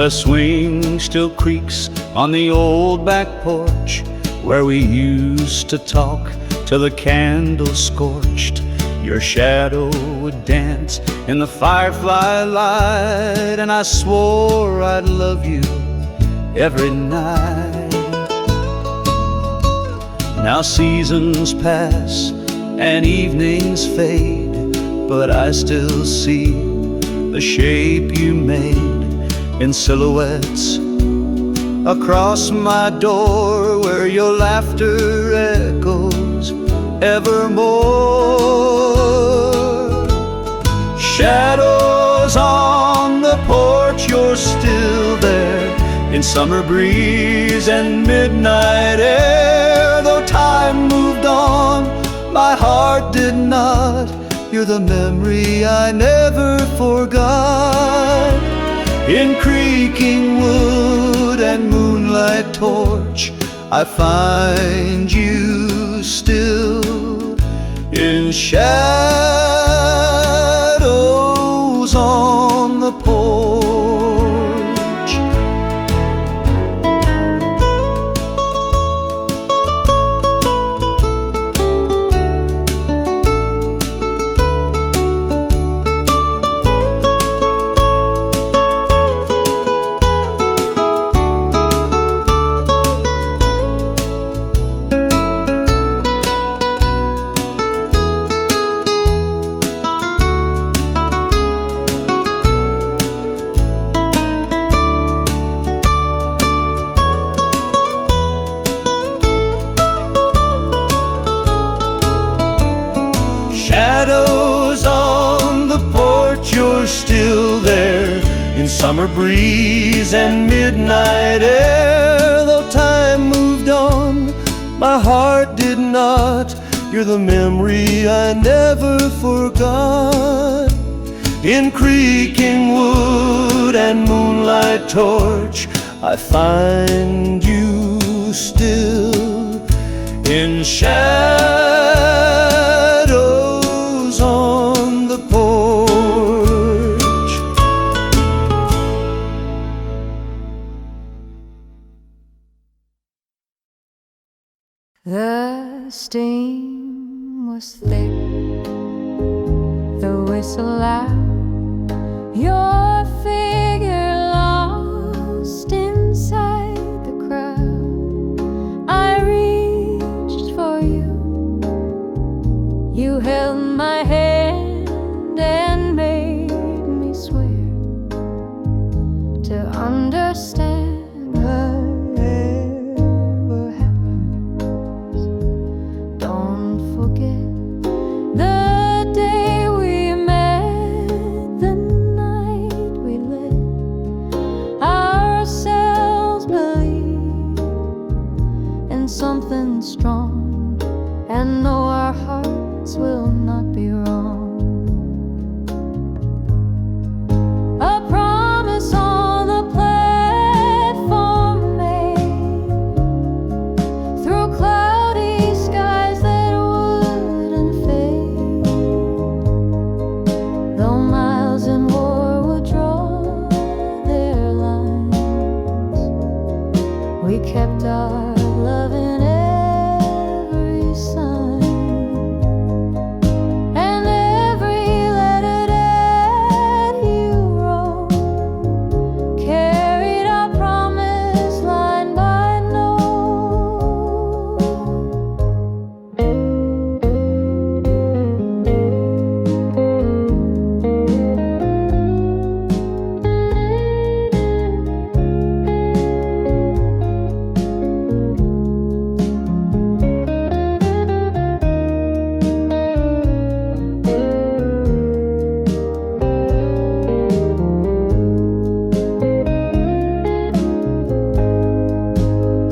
The swing still creaks on the old back porch where we used to talk till the candles scorched. Your shadow would dance in the firefly light, and I swore I'd love you every night. Now seasons pass and evenings fade, but I still see the shape you made in silhouettes across my door, where your laughter echoes evermore. Shadows on the porch, you're still there, in summer breeze and midnight air. Though time moved on, my heart did not. You're the memory I never forgot. In creaking wood and moonlight torch, I find you still in shadows on the porch. Shadows on the porch, you're still there, in summer breeze and midnight air. Though time moved on, my heart did not. You're the memory I never forgot. In creaking wood and moonlight torch, I find you still in shadows on the porch. The steam was thick, the whistle loud, your figure lost inside the crowd. I reached for you, you held my hand and made me swear to understand whatever happens. Don't forget the day we met, the night we let ourselves believe in something strong, and know our hearts will not be wrong. A promise on the platform made through cloudy skies that wouldn't fade. Though miles and war would draw their lines, we kept our love in every sign, and every letter that you wrote carried our promise line by note.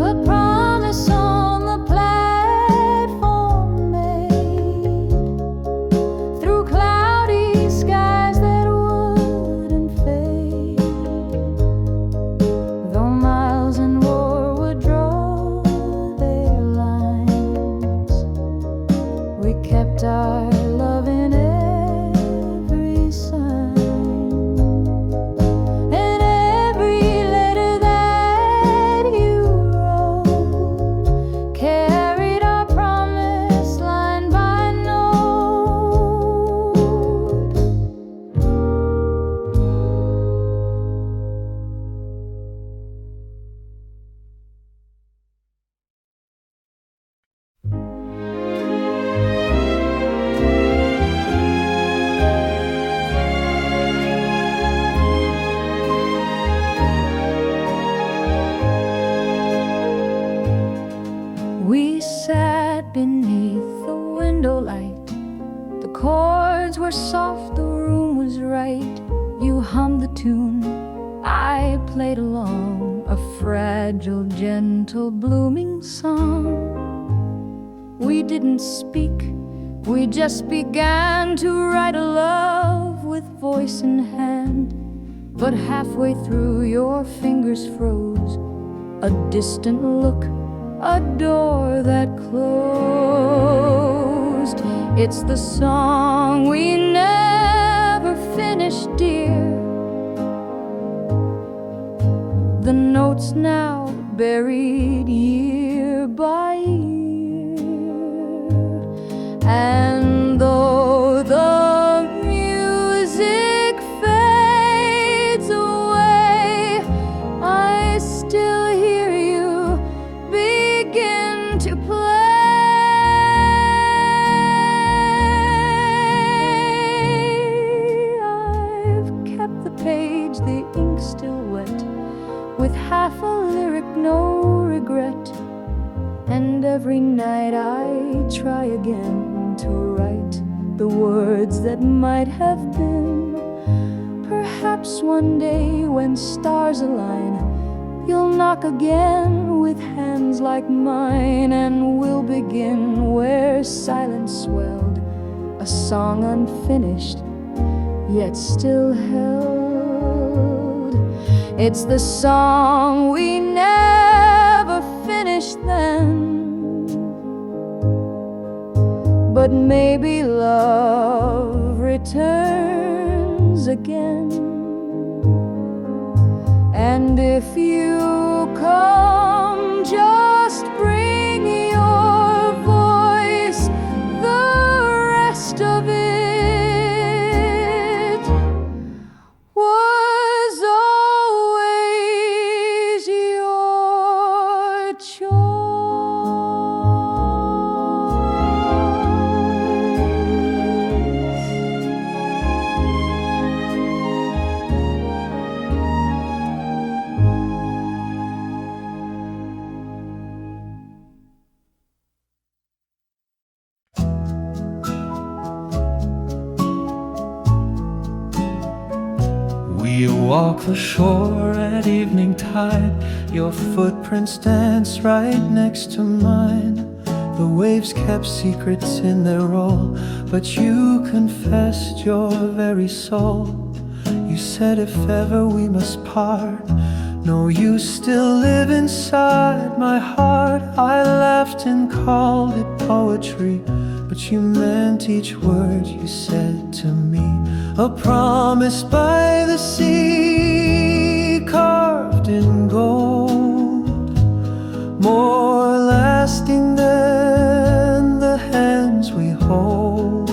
A promise on the platform made through cloudy skies that wouldn't fade. Though miles and war would draw their lines, we kept our love in every sign, and every beneath the window light. The chords were soft, the room was right. You hummed the tune, I played along, a fragile, gentle, blooming song. We didn't speak, we just began to write a love with voice in hand. But halfway through your fingers froze, a distant look, a door that closed. It's the song we never finished, dear. The notes now buried year by year. And though the music fades away, I still hear you begin to play. I've kept the page, the ink still wet, with half a lyric, no regret. And every night I try again to write the words that might have been. Perhaps one day when stars align, you'll knock again with hands like mine, and we'll begin where silence swelled, a song unfinished, yet still held. It's the song we never finished then. But maybe love returns again. And if you come, just bring your voice, the rest of it was always your choice. You walk the shore at evening tide, your footprints dance right next to mine. The waves kept secrets in their roll, but you confessed your very soul. You said if ever we must part, no, you still live inside my heart. I laughed and called it poetry, but you meant each word you said to me. A promise by the sea, carved in gold, more lasting than the hands we hold.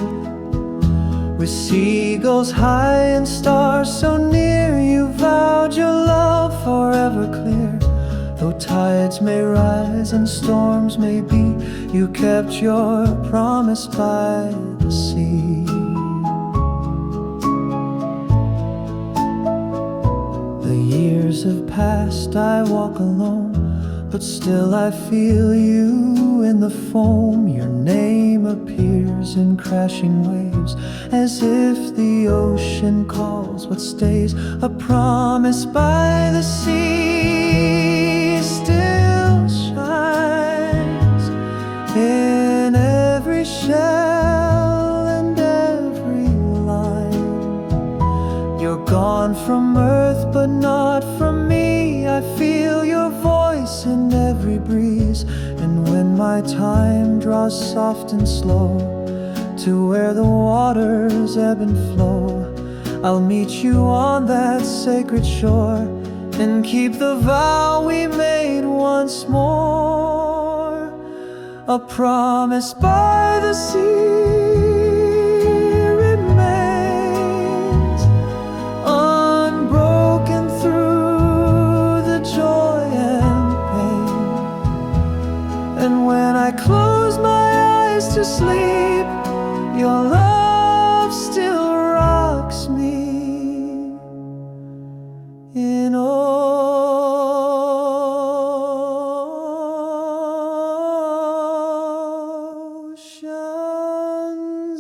With seagulls high and stars so near, you vowed your love forever clear. Though tides may rise and storms may be, you kept your promise by the sea. The years have passed, I walk alone, but still I feel you in the foam. Your name appears in crashing waves, as if the ocean calls what stays. A promise by the sea still shines in every shell and every line. You're gone from earth, but not from me. I feel your voice in every breeze. And when my time draws soft and slow to where the waters ebb and flow, I'll meet you on that sacred shore and keep the vow we made once more. A promise by the sea remains unbroken through the joy and pain. And when I close my eyes to sleep, your love still rocks me in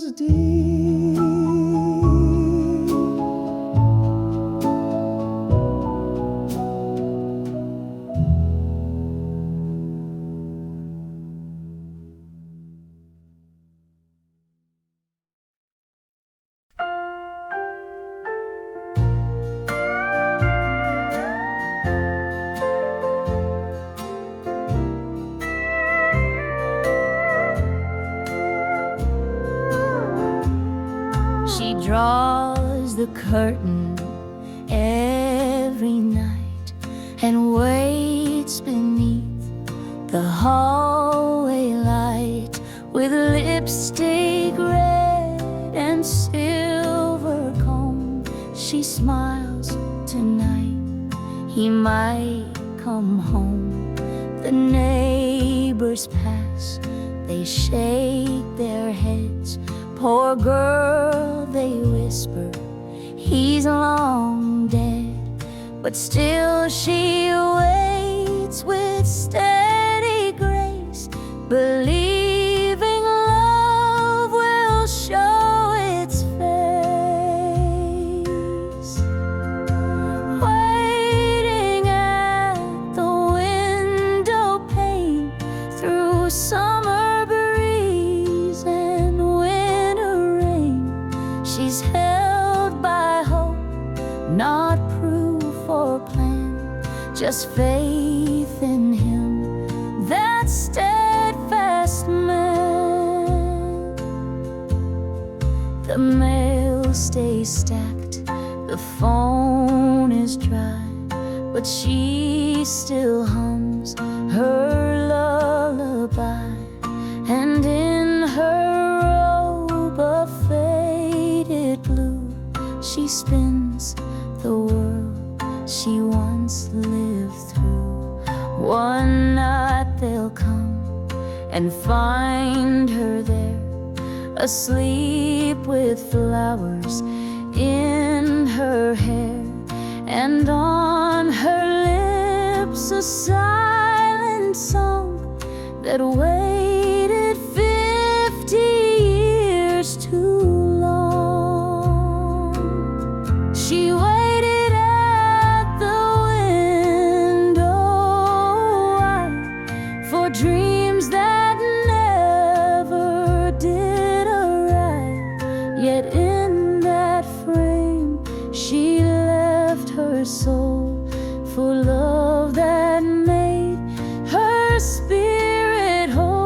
goes deep. She draws the curtain every night and waits beneath the hallway light with lipstick red and silver comb. She smiles tonight, he might come home. The neighbors pass, they shake their heads. Poor girl, they whisper, he's long dead. But still she waits with steady grace, believing love will show its face. Waiting at the window pane through summer breeze and winter rain, she's held by hope, not proof or plan, just faith in him, that steadfast man. The mail stays stacked, the phone is dry, but she still hums her lullaby, and in her robe of faded blue, she spins the world she once lived through. One night they'll come and find her there, asleep with flowers in her hair, and on her lips a silent song that waited 50 years too long. She waited at the window for dreams that never did arrive. Yet in that frame she left her soul for love that made her spirit whole.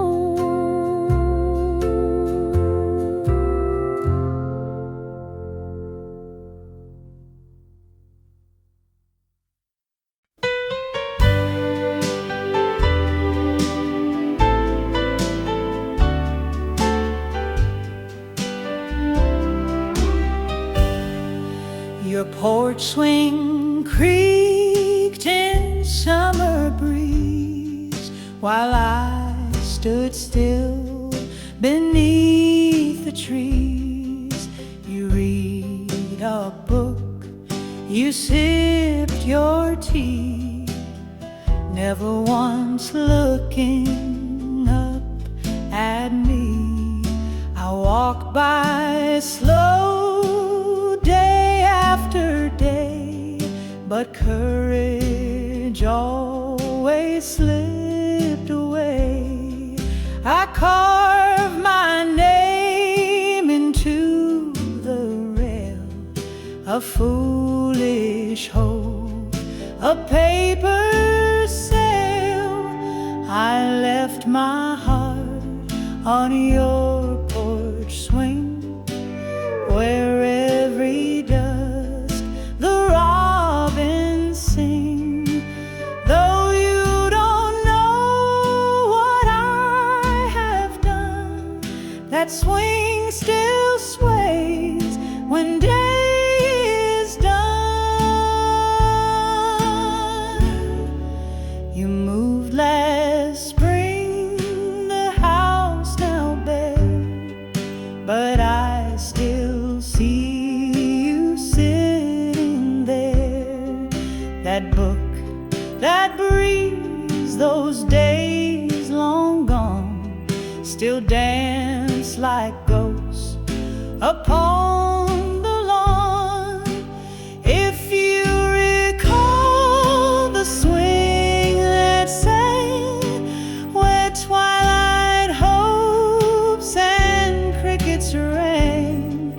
Your porch swing creaked in summer breeze while I stood still beneath the trees. You read a book, you sipped your tea, never once looking up at me. I walk by slow day after day, but courage always slipped away. I carve my name into the rail, a foolish hope, a paper sail. I left my heart on your porch swing, where every dusk the robins sing. Though you don't know what I have done, that swing still sways when day is done. You moved last spring, the house now bare, but I still see you sitting there. That book, that breeze, those days long gone, still dance like ghosts upon the lawn. If you recall the swing that sang where twilight hopes and crickets rang,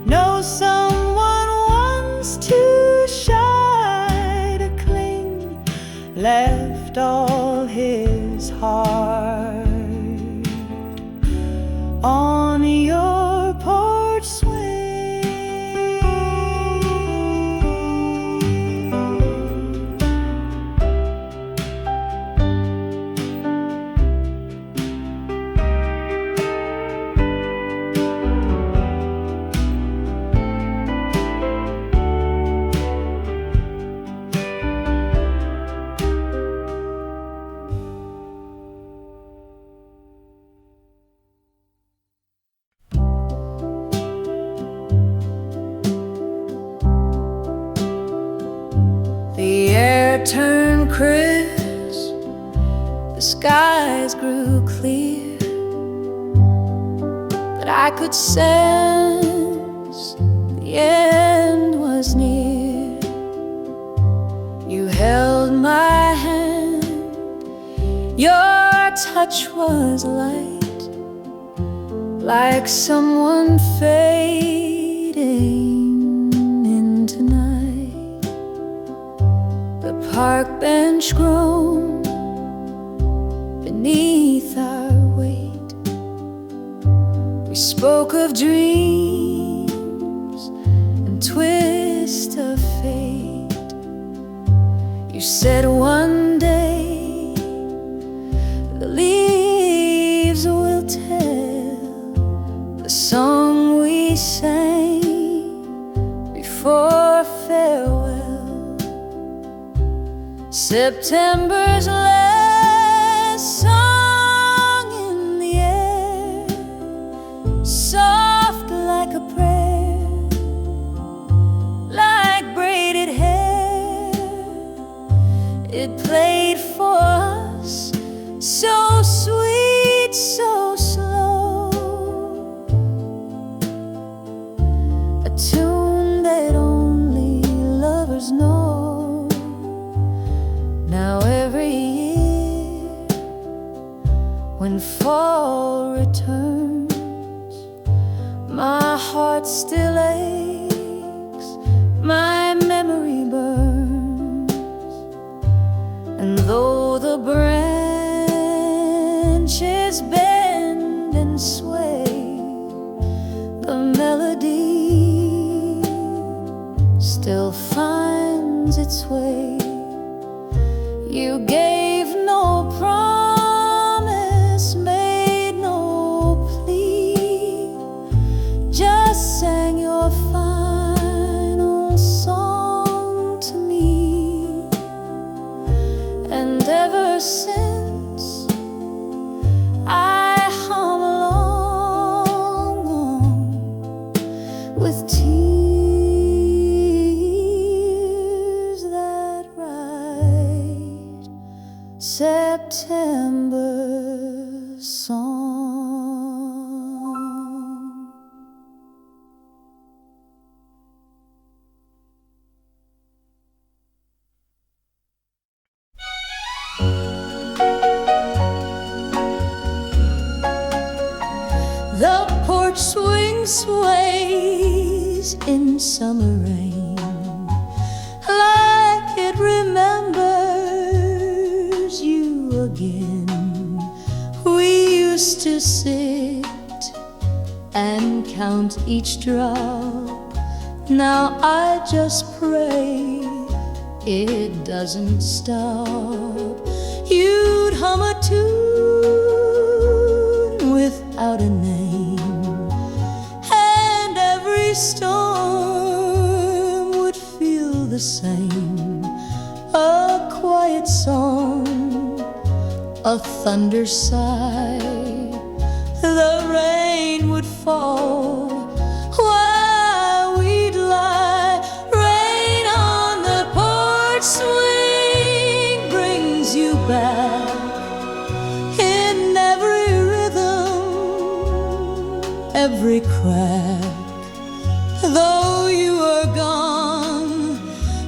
know someone once too shy to cling left all his heart on your porch swing. The air turned crisp, the skies grew clear, but I could sense the end was near. You held my hand, your touch was light, like someone fading into night. The park bench groaned beneath our weight. We spoke of dreams and twist of fate. You said one day the leaves will tell the song we sang before farewell. September's last song in the air, soft like a prayer, like braided hair. It played for us, so sweet, so slow, a tune that only lovers know. Now every year, when fall returns, my heart still aches, my memory burns. And though the branches bend and sway, the melody still finds its way. You gave no promise, made no plea, just sang your final song to me. And ever since, I hum along with tears that write September's song. The porch swing sways in summer rain, like it remembers you again. We used to sit and count each drop. Now I just pray it doesn't stop. You'd hum a tune without a name, and every storm would feel the same. A quiet song, a thunder sigh, the rain would fall while we'd lie. Rain on the porch swing brings you back in every rhythm every crack. Though you are gone,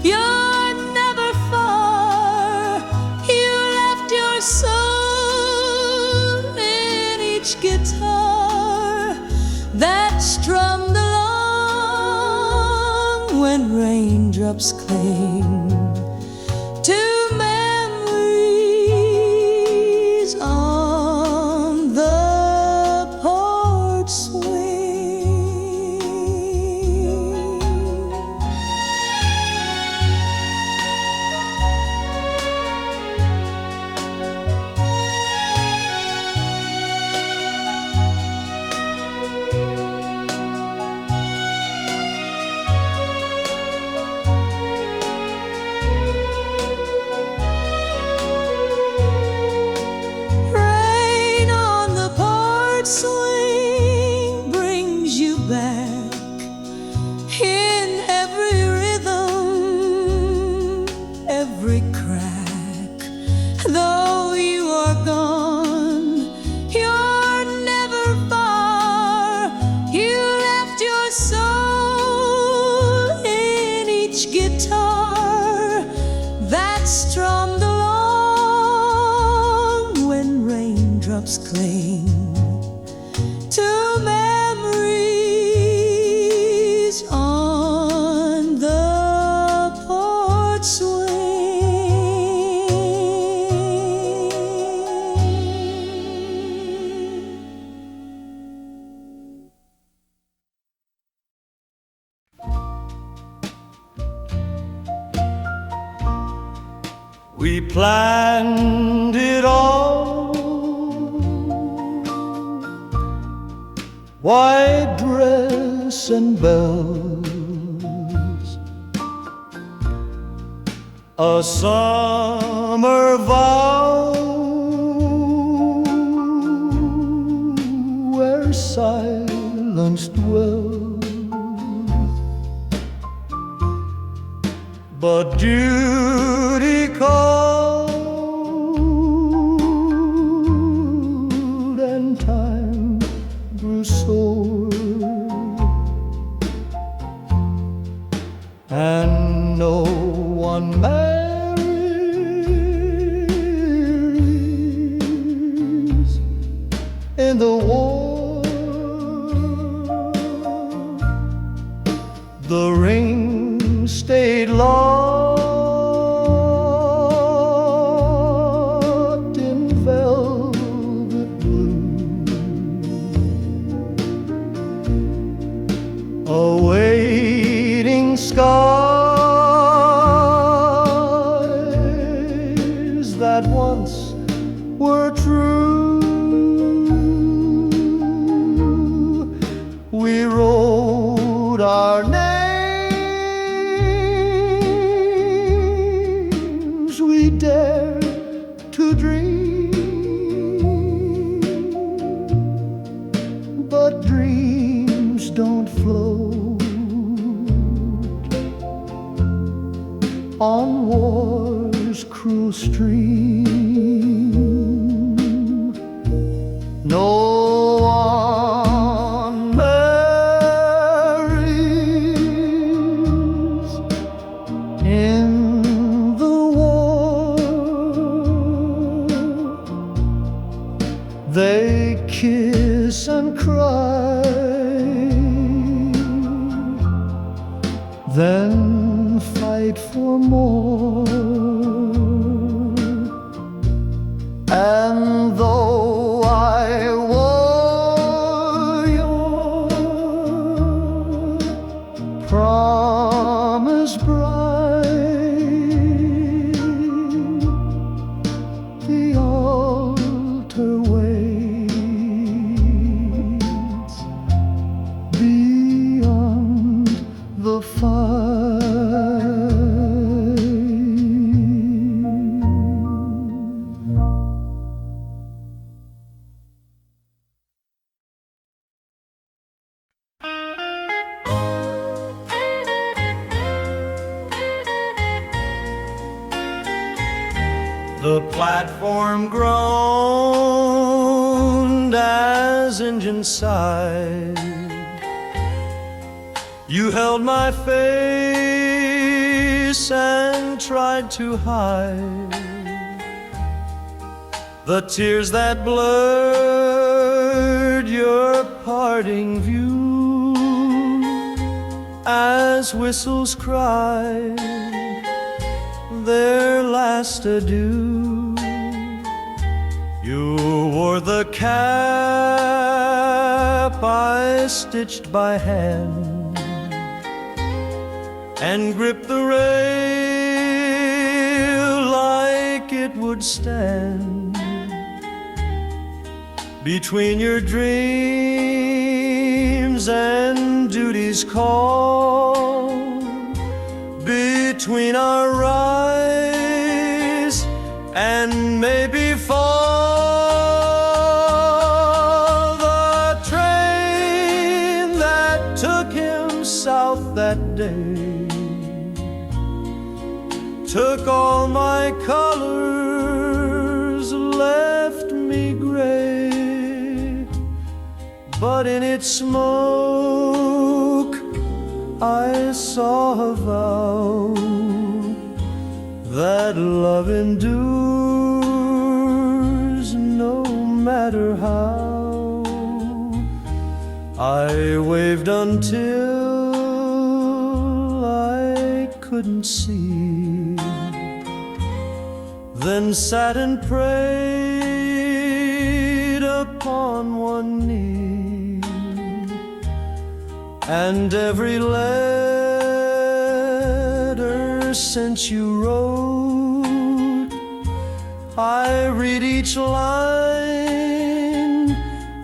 you're never far. You left your soul in each guitar that strummed along when raindrops cling to memories on the porch swing. Rain on the porch swing brings you back in every rhythm, every crack. Though you are gone, you're never far. You left your soul in each guitar that strummed along when raindrops cling to memories on the porch swing. We planned it all, white dress and bells, a summer vow where silence dwells. But duty called and time grew sore, and no one marries in the war. The ring stayed locked in velvet blue, awaiting skies that once were true. We wrote our names, we dared to dream, but dreams don't float on war's cruel stream. No one marries in the war. They kiss and cry, then fight for more. And though I wore your promise bride, the altar waits beyond the fire. The platform groaned as as engines sighed. You held my face and tried to hide the tears that blurred your parting view as whistles cried their last adieu. You wore the cap I stitched by hand and gripped the rail like it would stand between your dreams and duty's call, between our rise and maybe fall. The train that took him south that day took all my colors, left me gray. But in its smoke I saw a vow that love endures no matter how. I waved until I couldn't see, then sat and prayed upon one knee. And every letter since you wrote, I read each line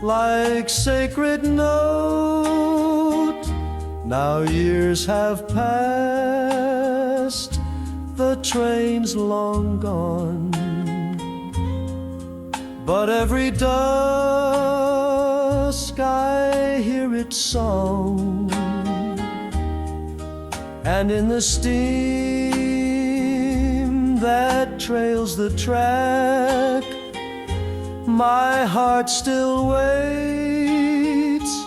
like sacred note. Now years have passed, the train's long gone, but every dusk I hear its song. And in the steam that trails the track, my heart still waits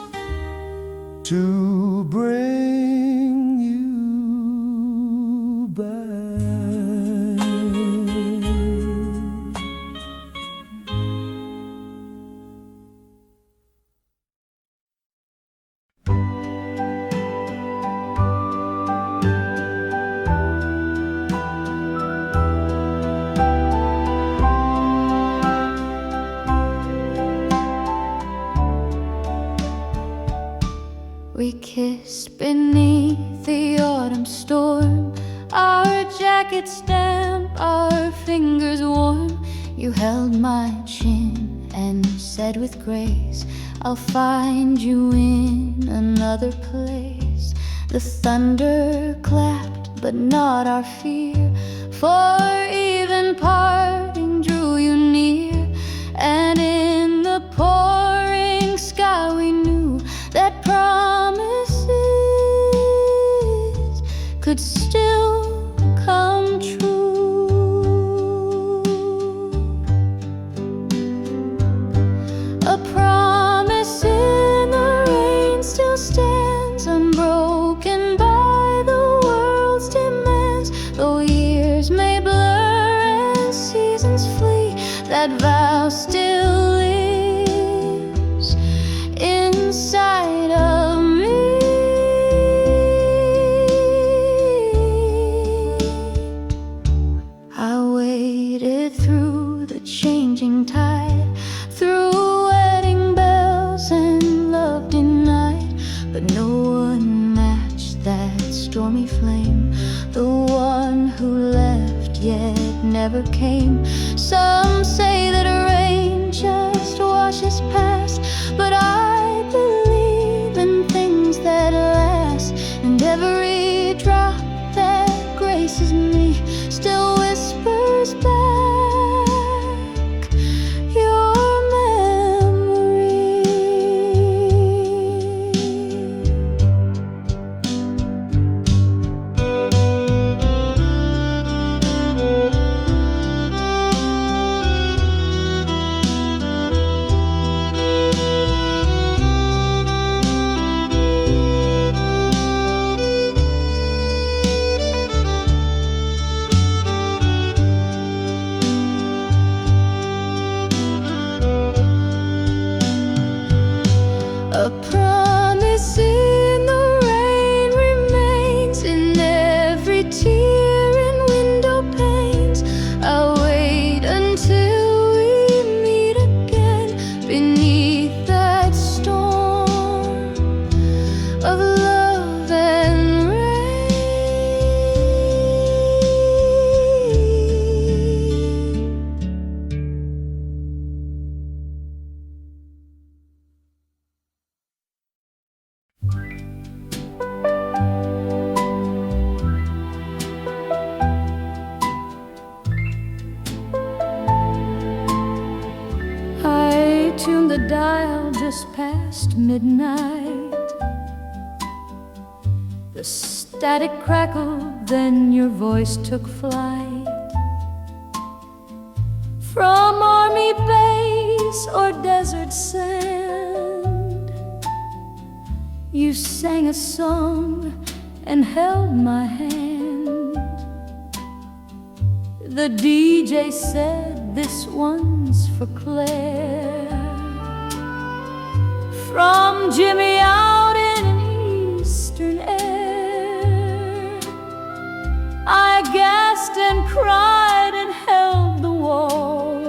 to bring you back. We kissed beneath the autumn storm, our jackets damp, our fingers warm. You held my chin and said with grace, I'll find you in another place. The thunder clapped, but not our fear, for even parting drew you near. And in the pouring sky we knew that promises could still come true. A promise in the rain still stands, unbroken by the world's demands. Though years may blur and seasons flee, that vow still lives inside of me. I waited through the changing tide, through wedding bells and love denied, but no one matched that stormy flame, the one who left yet never came. Some say that rain just washes past, but I believe in things that last, and every drop that graces me still whispers back your memory. A promise in the rain remains, in every tear in window panes. I'll wait until we meet again beneath that storm of love and rain. I tuned the dial just past midnight. The static crackled, then your voice took flight. From army base or desert sand, you sang a song and held my hand. The DJ said, "This one's for Claire." From Jimmy out in an eastern air, I gasped and cried and held the wall.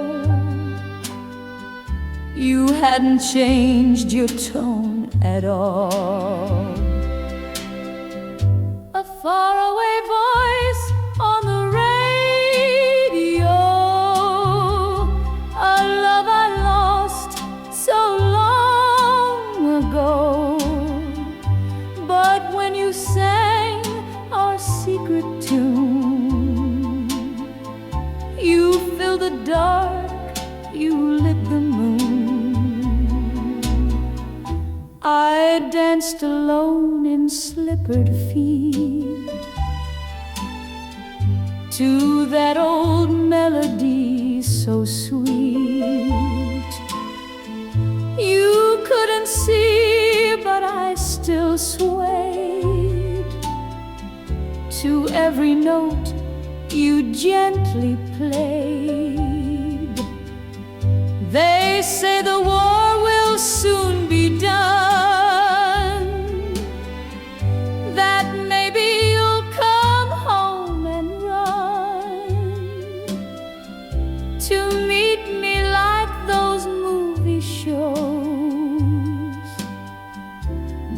You hadn't changed your tone at all. A faraway voice on the radio, a love I lost so long ago. But when you sang our secret tune, you filled the dark, you lit the moon. I danced alone in slippered feet to that old melody so sweet. You couldn't see, but I still swayed to every note you gently played. They say the war will soon be done, that maybe you'll come home and run to meet me like those movie shows.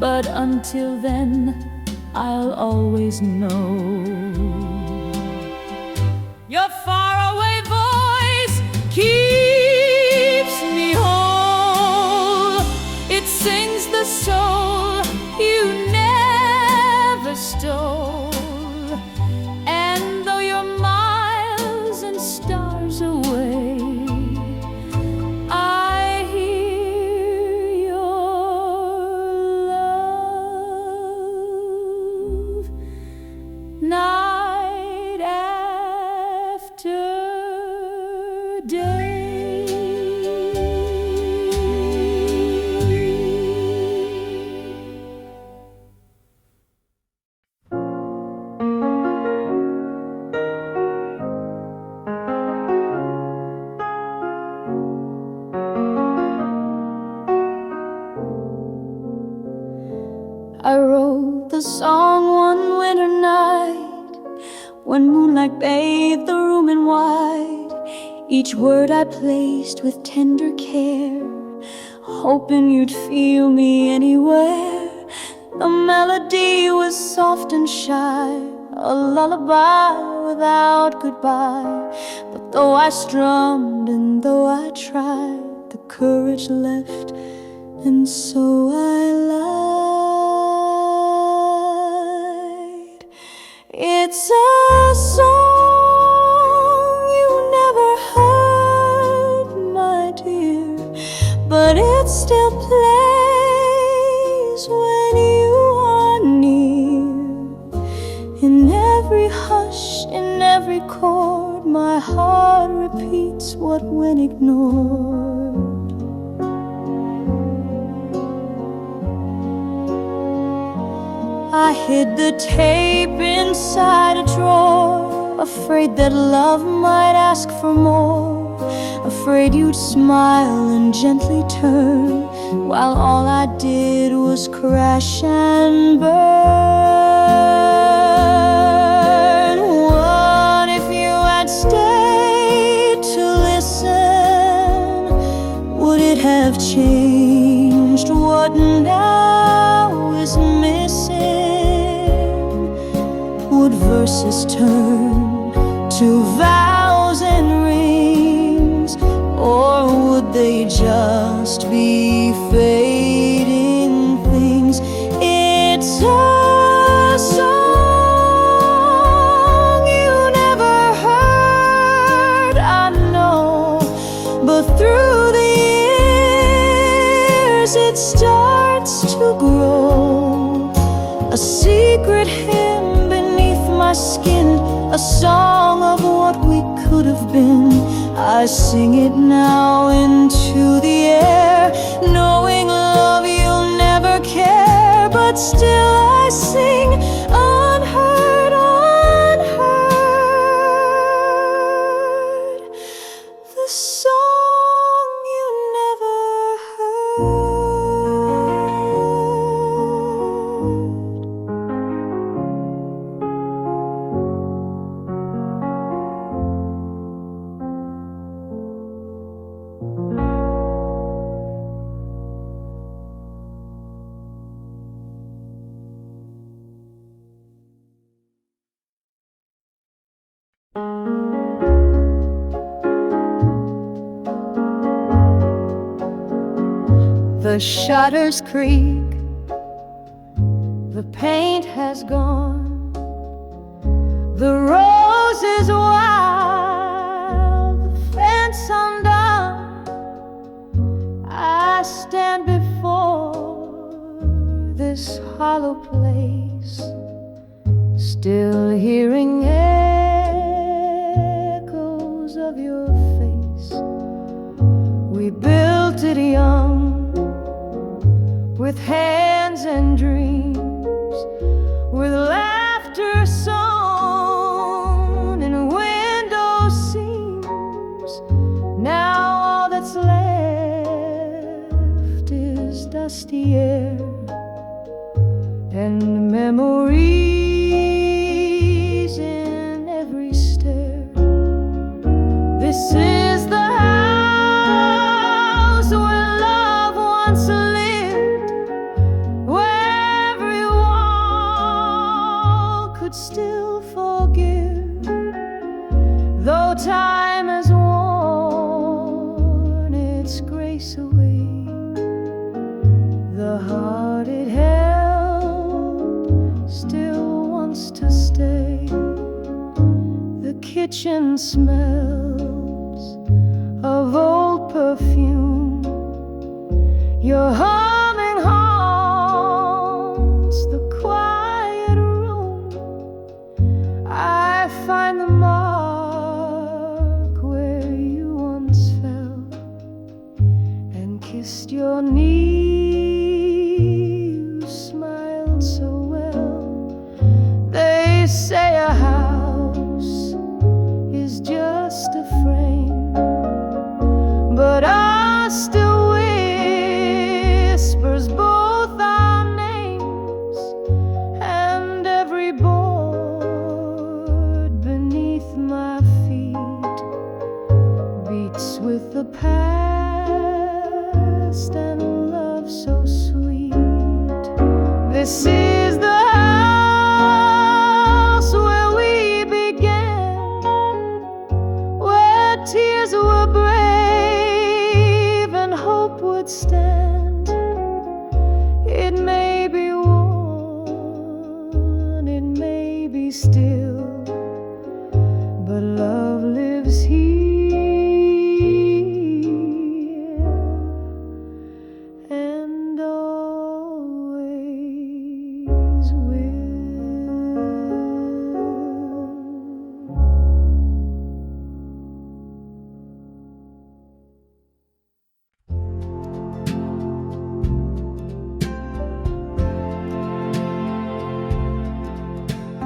But until then, I'll always know your faraway voice keeps me whole. It sings the soul you never stole. And though you're miles and stars away, I hear your love night after day. I wrote the song one winter night when moonlight bathed the room in white. Each word I placed with tender care, hoping you'd feel me anywhere. The melody was soft and shy, a lullaby without goodbye. But though I strummed and though I tried, the courage left, and so I lied. It's a song you never heard, my dear, but it still plays when you are near. In every hush, in every chord, my heart repeats what went ignored. I hid the tape inside a drawer, afraid that love might ask for more, afraid you'd smile and gently turn while all I did was crash and burn. What if you had stayed to listen? Would it have changed what now is missing? Would verses turn to vows and rings, or would they just be fading things? It's a song you never heard, I know, but through the years it starts to grow, a secret hymn beneath my skin, a song of what we could have been. I sing it now into the air, knowing love you'll never care, but still I sing unheard, unheard, the song you never heard. The shutters creak, the paint has gone, the rose is wild, the fence undone. I stand before this hollow place, still hearing echoes of your face. We built it young, with hands and dreams, with laughter sown in window seams. Now all that's left is dusty air and memories in every stair. This is the house where love once lived, still forgive, though time has worn its grace away. The heart it held still wants to stay. The kitchen smells of old perfume, your humming haunts the quiet room. I find the mark where you once fell and kissed your knee. You smiled so well. They say a house is just a frame, but ours still whispers both our names, and every board beneath my feet beats with the past and love so sweet. This is the house where we began, where tears were brave and hope would stand. It may be worn, it may be still, but love lives here and always will.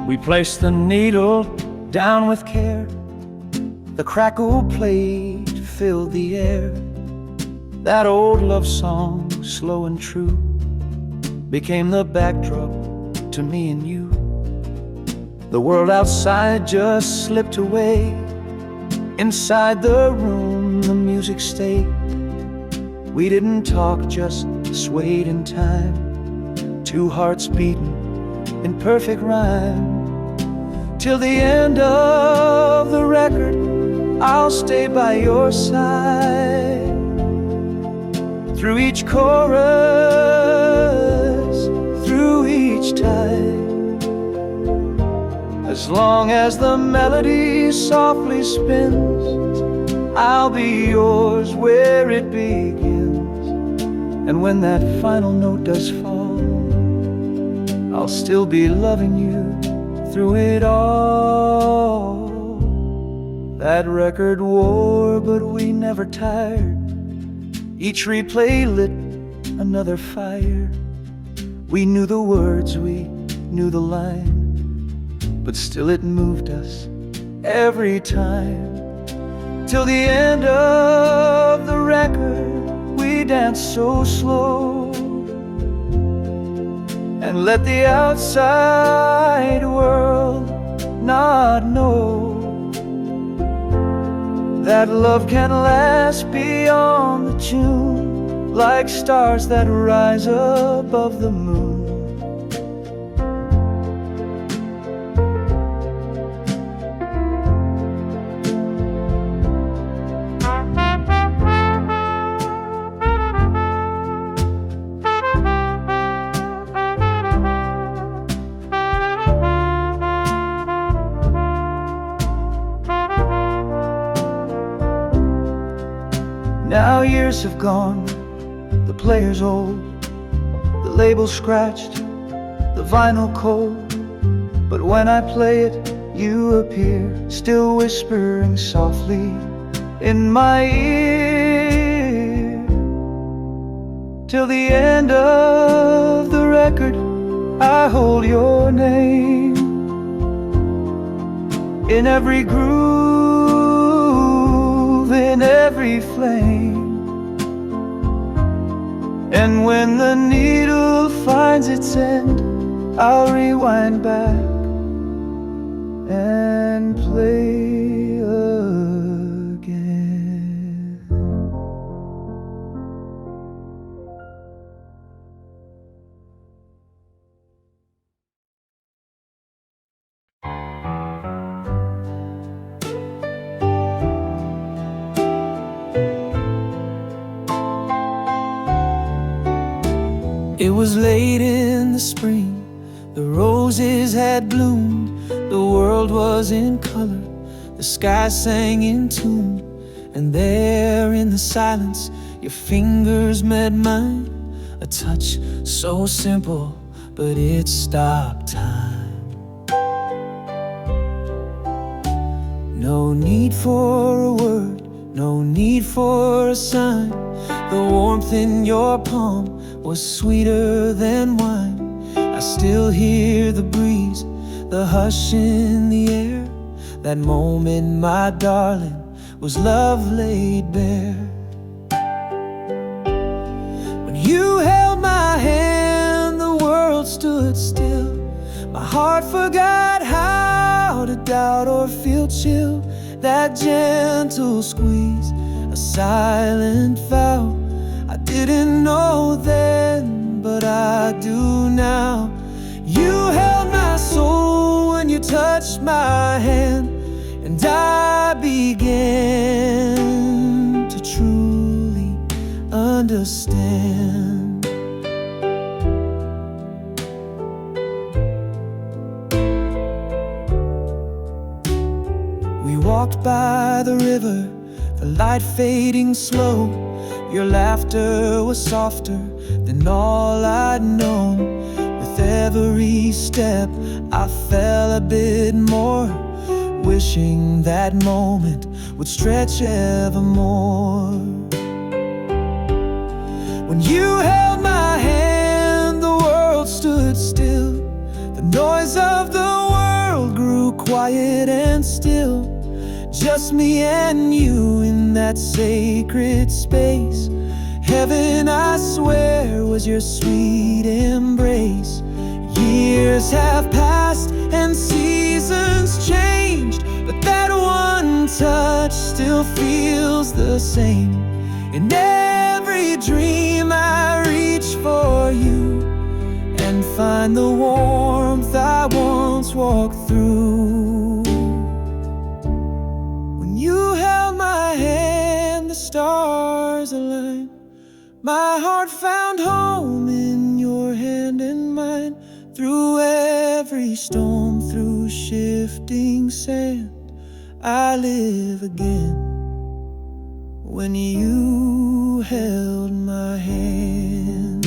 We placed the needle down with care. The crackle plate filled the air. That old love song, slow and true, became the backdrop to me and you. The world outside just slipped away. Inside the room, the music stayed. We didn't talk, just swayed in time. Two hearts beating in perfect rhyme. Till the end of the record, I'll stay by your side. Through each chorus, through each tide. As long as the melody softly spins, I'll be yours where it begins. And when that final note does fall, I'll still be loving you through it all. That record wore, but we never tired. Each replay lit another fire. We knew the words, we knew the line, but still it moved us every time. Till the end of the record, we danced so slow and let the outside world not know that love can last beyond the tune, like stars that rise above the moon. Now years have gone, the player's old, the label scratched, the vinyl cold. But when I play it, you appear, still whispering softly in my ear. Till the end of the record, I hold your name in every groove, in every flame. And when the needle finds its end, I'll rewind back and play again. It was late in the spring, the roses had bloomed, the world was in color, the sky sang in tune. And there in the silence, your fingers met mine, a touch so simple, but it stopped time. No need for a word, no need for a sign. The warmth in your palm was sweeter than wine. I still hear the breeze, the hush in the air. That moment, my darling, was love laid bare. When you held my hand, the world stood still. My heart forgot how to doubt or feel chill. That gentle squeeze, a silent vow. I didn't know then, but I do now. You held my soul when you touched my hand, and I began to truly understand. We walked by the river, the light fading slow. Your laughter was softer than all I'd known. With every step, I fell a bit more, wishing that moment would stretch evermore. When you held my hand, the world stood still. The noise of the world grew quiet and still. Just me and you in that sacred space. Heaven, I swear, was your sweet embrace. Years have passed and seasons changed, but that one touch still feels the same. In every dream I reach for you and find the warmth I once walked through. When you held my hand, the stars aligned. My heart found home in your hand and mine. Through every storm, through shifting sand, I live again when you held my hand.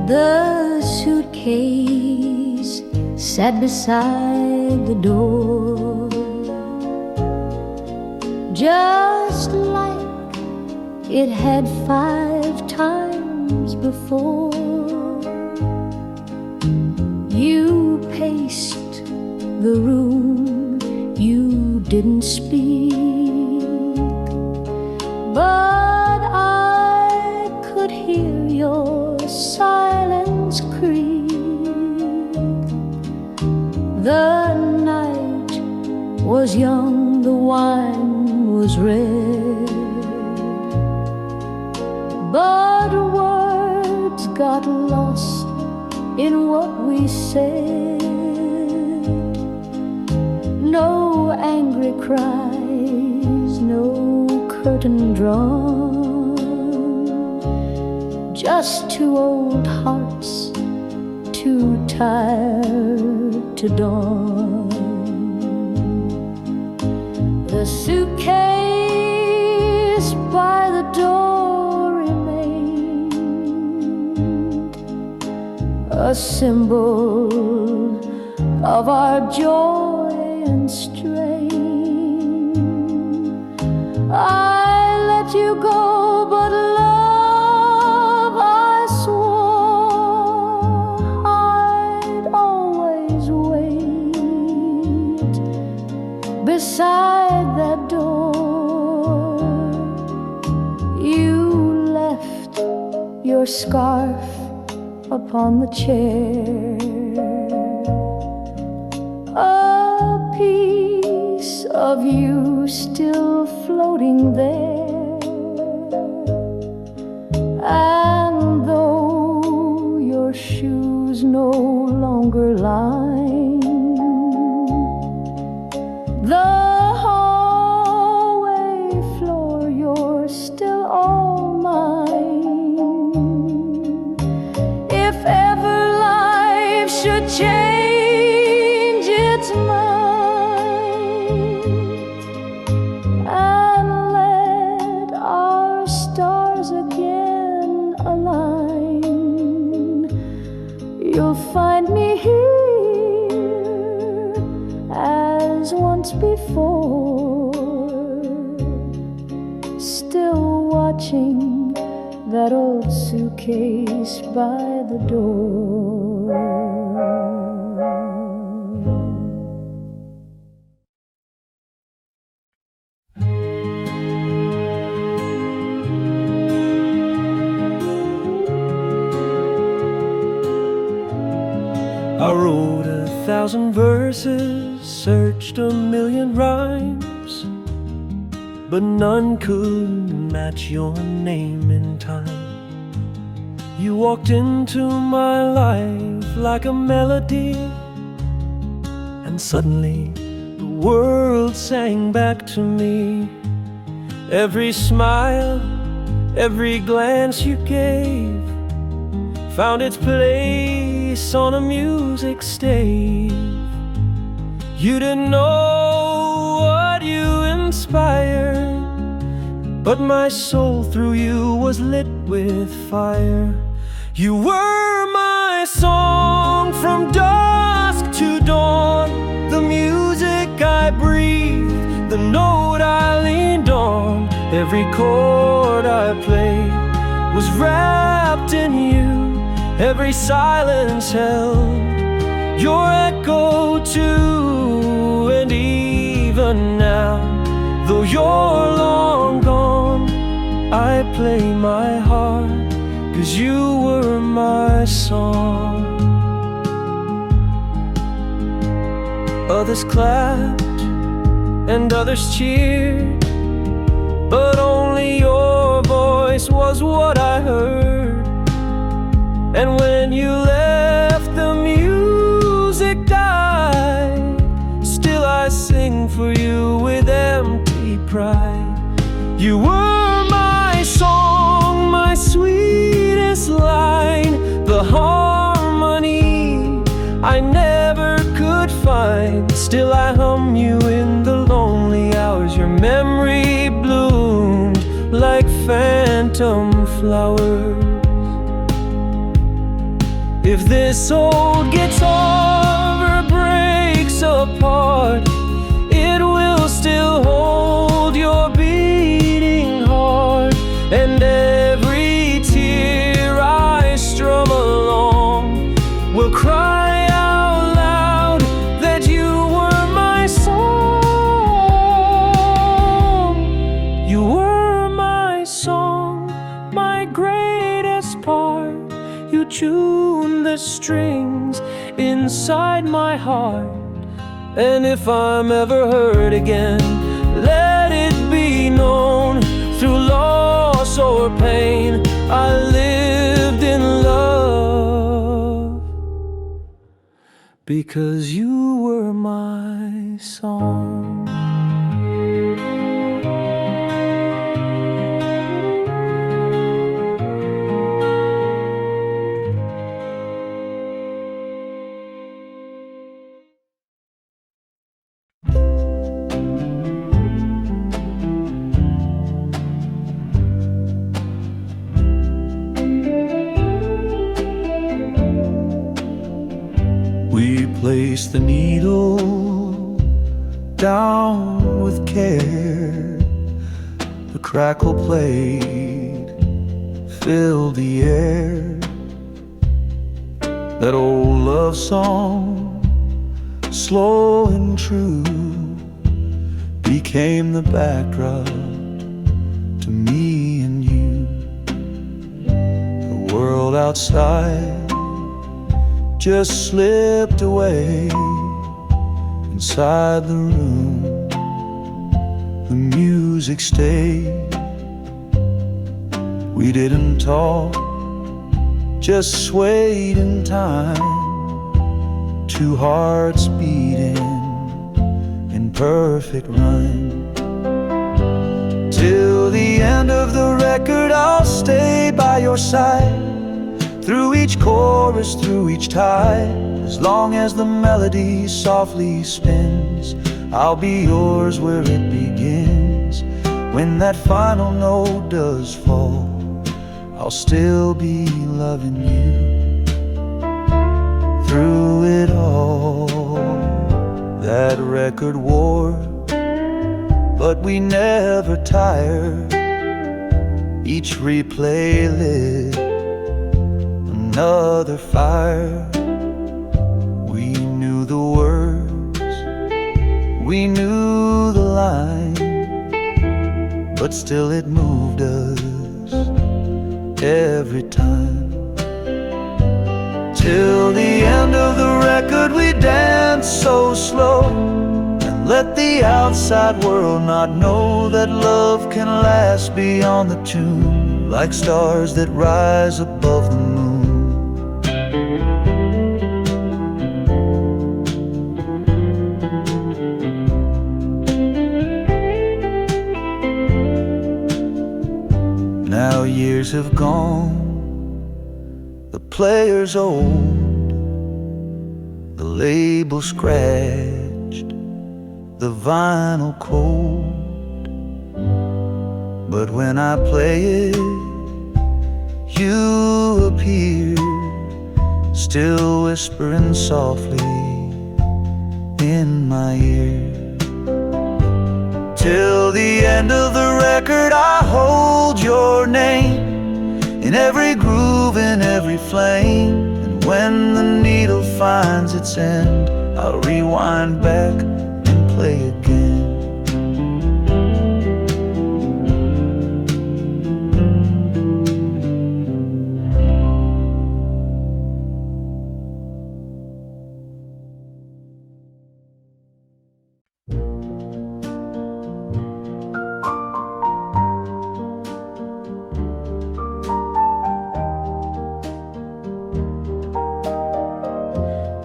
The suitcase sat beside the door, just like it had 5 times before. You paced the room, you didn't speak, but I could hear your silence creak. The night was young, the wine was red, but words got lost in what we said. No angry cries, no curtain drawn, just 2 old hearts too tired to dawn. The suitcase by the door remained a symbol of our joy and strain. I let you go, but love, I swore I'd always wait beside that door. You left your scarf upon the chair, a piece of you still floating there. And though your shoes no longer line the hallway floor, you're still all mine. If ever life should change its mind and let our stars again align, you'll find me here as once before, still watching that old suitcase by the door. I wrote 1,000 verses, searched 1,000,000 rhymes, but none could match your name in time. You walked into my life like a melody, and suddenly the world sang back to me. Every smile, every glance you gave found its place on a music stage. You didn't know what you inspired, but my soul through you was lit with fire. You were my song from dusk to dawn, the music I breathed, the note I leaned on. Every chord I played was wrapped in you, every silence held your echo too. And even now, though you're long gone, I play my heart, 'cause you were my song. Others clapped and others cheered, but only your voice was what I heard. And when you left, the music died. Still I sing for you with empty pride. You were my song, my sweetest line, the harmony I never could find. Still I hum you in the lonely hours. Your memory bloomed like phantom flowers. If this old guitar breaks apart, it will still hold your beating heart. And every tear I strum along will cry out loud that you were my song. You were my song, my greatest part. You tuned the strings inside my heart. And if I'm ever hurt again, let it be known, through loss or pain, I lived in love, because you were my song. We placed the needle down with care. The crackle played, filled the air. That old love song, slow and true, became the backdrop to me and you. The world outside just slipped away. Inside the room, the music stayed. We didn't talk, just swayed in time. Two hearts beating in perfect rhyme. Till the end of the record, I'll stay by your side. Through each chorus, through each tie, as long as the melody softly spins, I'll be yours where it begins. When that final note does fall, I'll still be loving you. Through it all, that record wore, but we never tired. Each replay lit another fire. We knew the words, we knew the line, but still it moved us every time. Till the end of the record, we danced so slow, and let the outside world not know that love can last beyond the tune, like stars that rise above the moon. Now years have gone, the player's old, the label scratched, the vinyl cold. but when I play it, you appear, still whispering softly in my ear. Till the end of the record I hold your name, in every groove, in every flame. And when the needle finds its end, I'll rewind back and play again.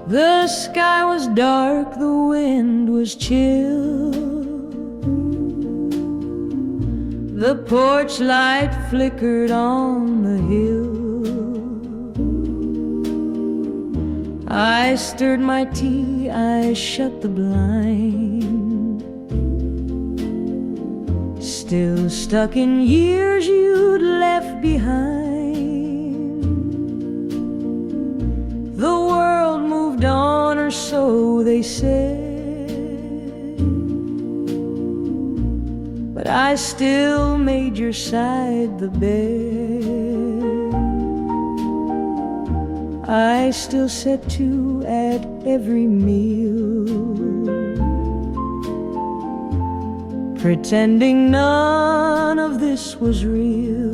The sky was dark, the wind was chill. The porch light flickered on the hill. I stirred my tea, I shut the blind. Still stuck in years you'd left behind. The world moved on, or so they said, but I still made your side the bed. I still set to at every meal, pretending none of this was real.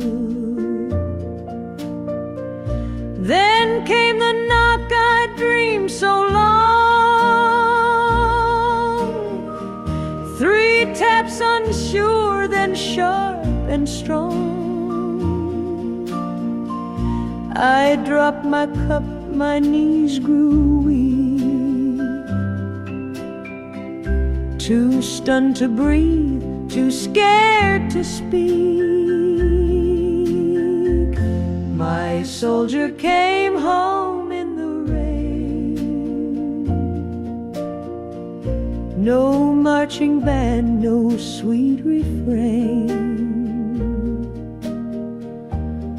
Then came the knock I'd dreamed so long. 3 taps unsure, then sharp and strong. I dropped my cup, my knees grew weak. Too stunned to breathe, too scared to speak. My soldier came home in the rain. No marching band, no sweet refrain.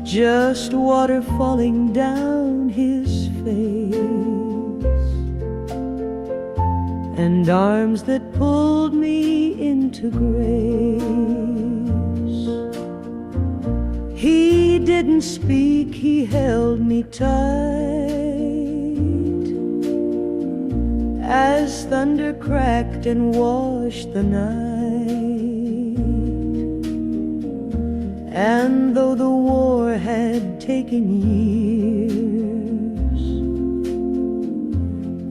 Just water falling down his face, and arms that pulled me into grace. He didn't speak, he held me tight as thunder cracked and washed the night. And though the war had taken years,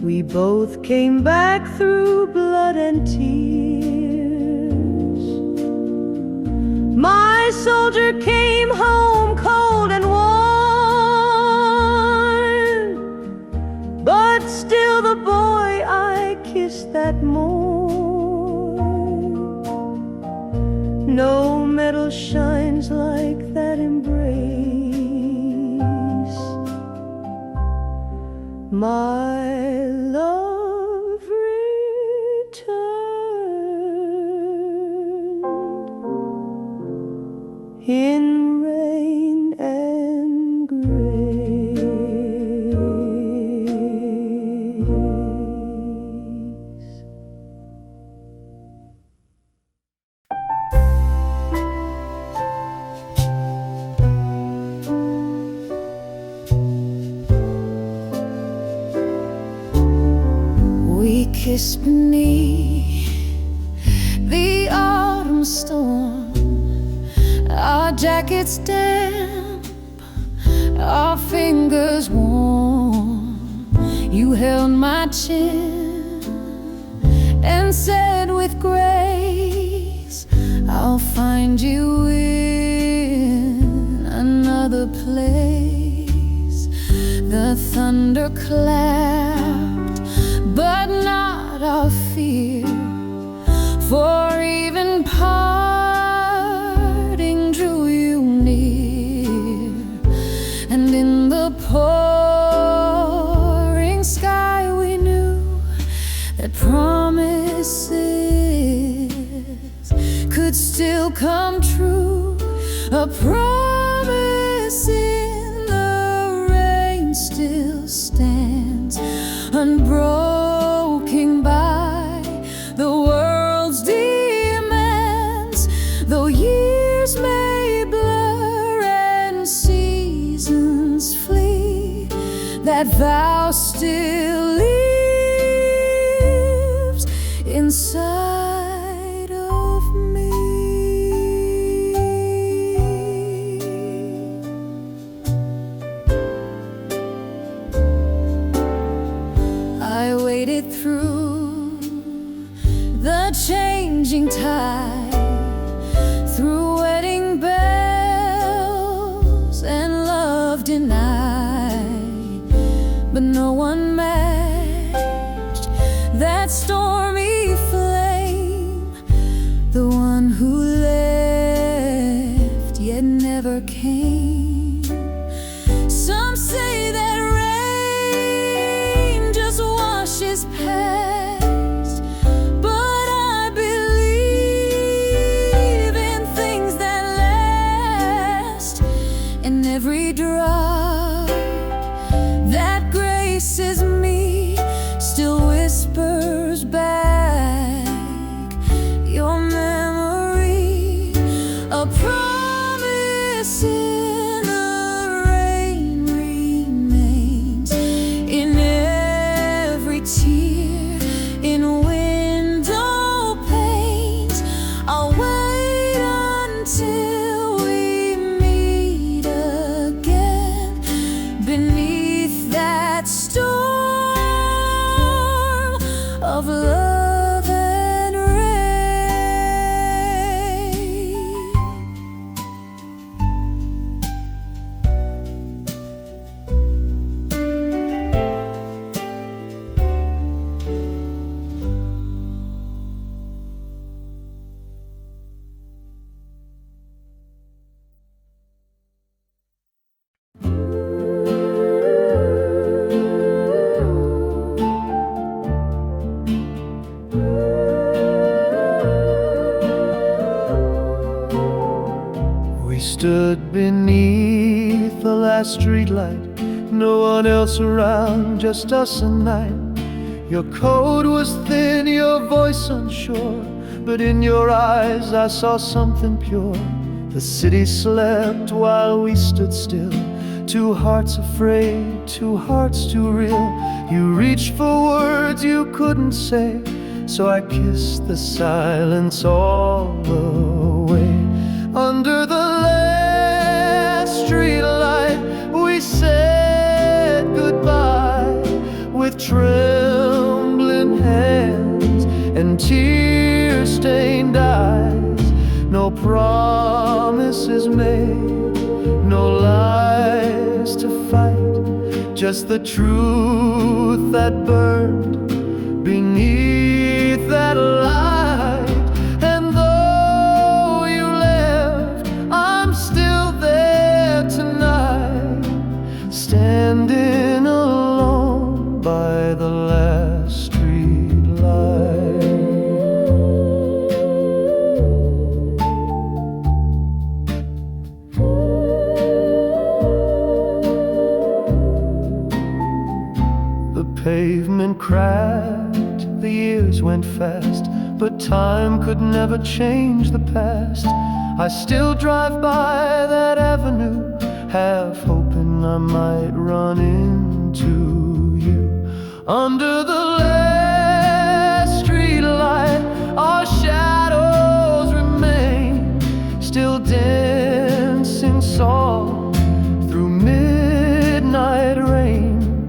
we both came back through blood and tears. My soldier came home cold and warm, but still the boy I kissed that morn. No medal shines like that embrace. My love returned in rain and grace. We kissed beneath the autumn storm, our jackets damp, our fingers warm. You held my chin and said with grace, I'll find you in another place. The thunder clapped, but not our fear, for even parting drew you near. And in the pouring sky we knew that promises could still come true. A promise in the rain still stands, unbroken by the world's demands. Though years may blur and seasons flee, that vow still lives inside of me. I waited through the changing tide, through wedding bells and love denied, but no one matched that stormy flame. The one who left yet never came. Some say that rain just washes past, but I believe in things that last. And every drop that graces me still whispers back your memory. A promise in the rain remains, in every tear, in window panes. I'll wait until we meet again beneath that storm of love and rain. We stood beneath the last streetlight, no one else around, just us and night. Your coat was thin, your voice unsure, but in your eyes I saw something pure. The city slept while we stood still, two hearts afraid, two hearts too real. You reached for words you couldn't say, so I kissed the silence all away. Under the last streetlight, we said goodbye with trembling hands and tear-stained eyes. No promises made, no lies to fight, just the truth that burned beneath that light. And though you left, I'm still there tonight, standing alone by the last street light. The pavement cracked, the years went fast, but time could never change the past. I still drive by that avenue, half hoping I might run into you. Under the last street light, our shadows remain, still dancing soft through midnight rain.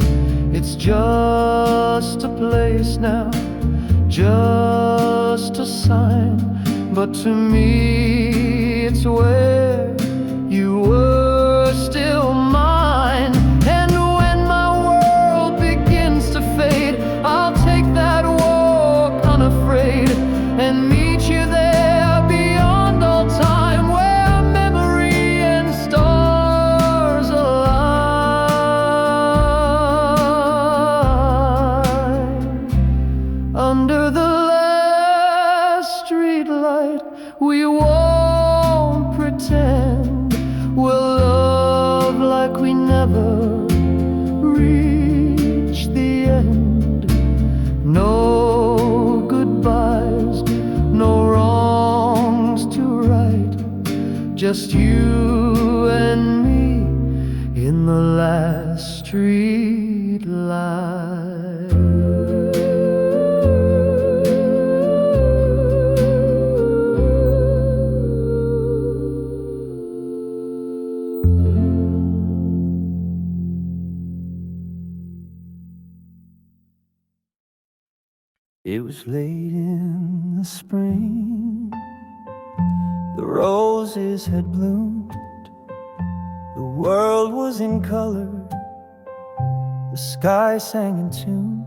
It's just a place now, just a sign, but to me it's where you were still mine. And when my world begins to fade, I'll take that walk unafraid and meet you there beyond all time, where memory and stars align. Under the last streetlight, we won't pretend reach the end. No goodbyes, no wrongs to right, just you and me in the last street light. It was late in the spring, the roses had bloomed, the world was in color, the sky sang in tune.